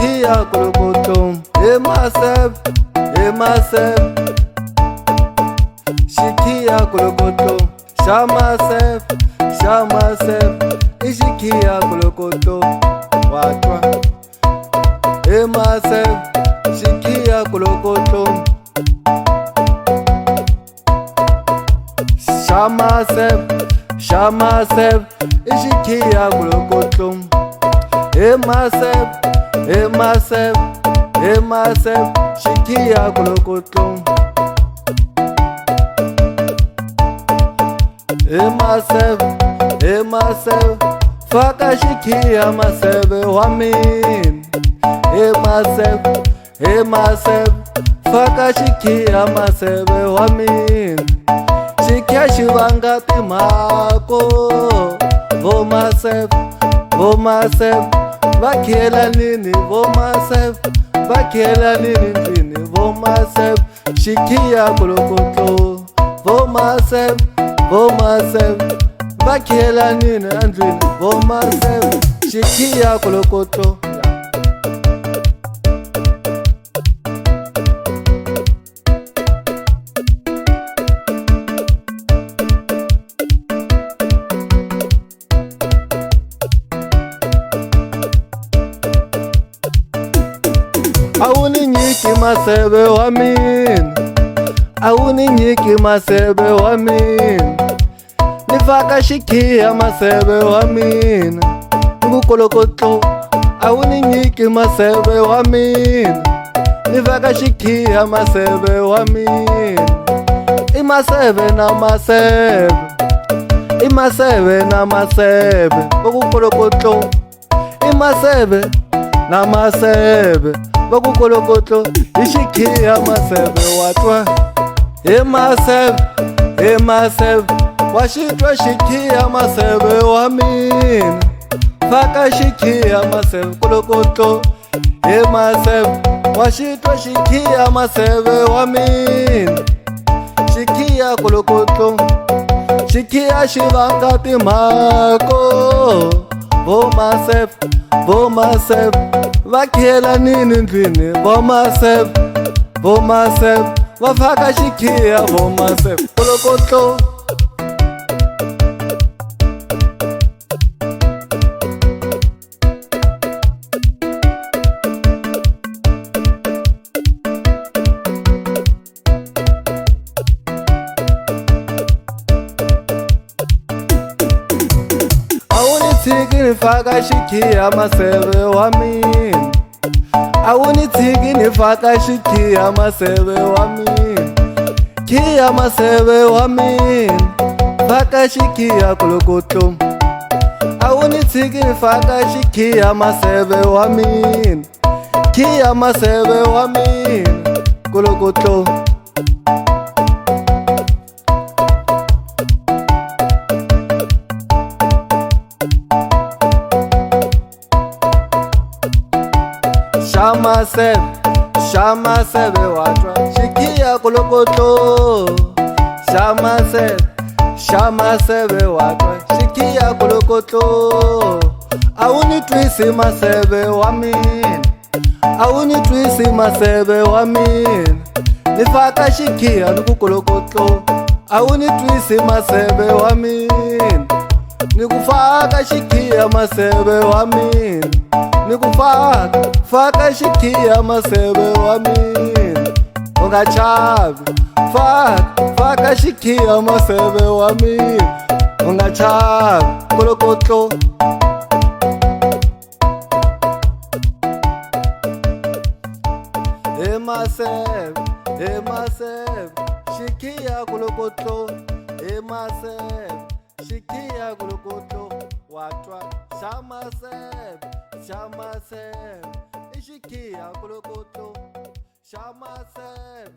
shikia kolokoto, myself, myself, shikia kolokoto, myself, myself, ishikia kolokoto, watwa, myself, shikia kolokoto, myself, myself, ishikia kolokoto, myself, myself, myself, shikia kolokoto, myself, myself, faka shikia myself wamin, myself, myself, faka shikia myself wamin, shikia shivanga timhako, vo myself, vakhela nini vo myself, vakhela nini ndlwini vo myself, shikia kolokotlo vo myself, vakhela nini andlwini vo myself, shikia kolokotlo. Awuninyiki maseve wa mina, awuninyiki maseve wa mina, nifaka shikia maseve wa mina, ngukolokotlo. Awuninyiki maseve wa mina, nifaka shikia maseve wa mina, imaseve na maseve, imaseve na maseve, ngukolokotlo. Imaseve na maseve, vakukolokotlo, ishikia maseve watwa, myself, washitwa shikia maseve wa mina, faka shikia maseve kolokotlo, myself, washitwa shikia maseve wa mina, shikia kolokotlo, shikia shivanga timhako, vo myself, vakhela nini ndlwini vo myself, vafaka shikia vo myself kolokotlo. Awunitshiki nifaka shikia maseve wa mina, awunitshiki nifaka shikia maseve wa mina, kia maseve wa mina, faka shikia kolokotlo. Awunitshiki nifaka shikia maseve wa mina, kia maseve wa mina kolokotlo. Myself, watwa, shikia kolokotlo. Myself, watwa, shikia kolokotlo. Awunitwisi maseve wa mina, awunitwisi maseve wa mina, nifaka shikia nukukolokotlo. Awunitwisi maseve wa mina, nikufaka shikia maseve wa mina, nikufaka faka shikia maseve wa mina, ungachavi faka shikia maseve wa mina, ungachavi kolokotlo. Myself, shikia kolokotlo, myself, shikia kolokotlo, watwa, myself, ishikia kolokotlo, myself,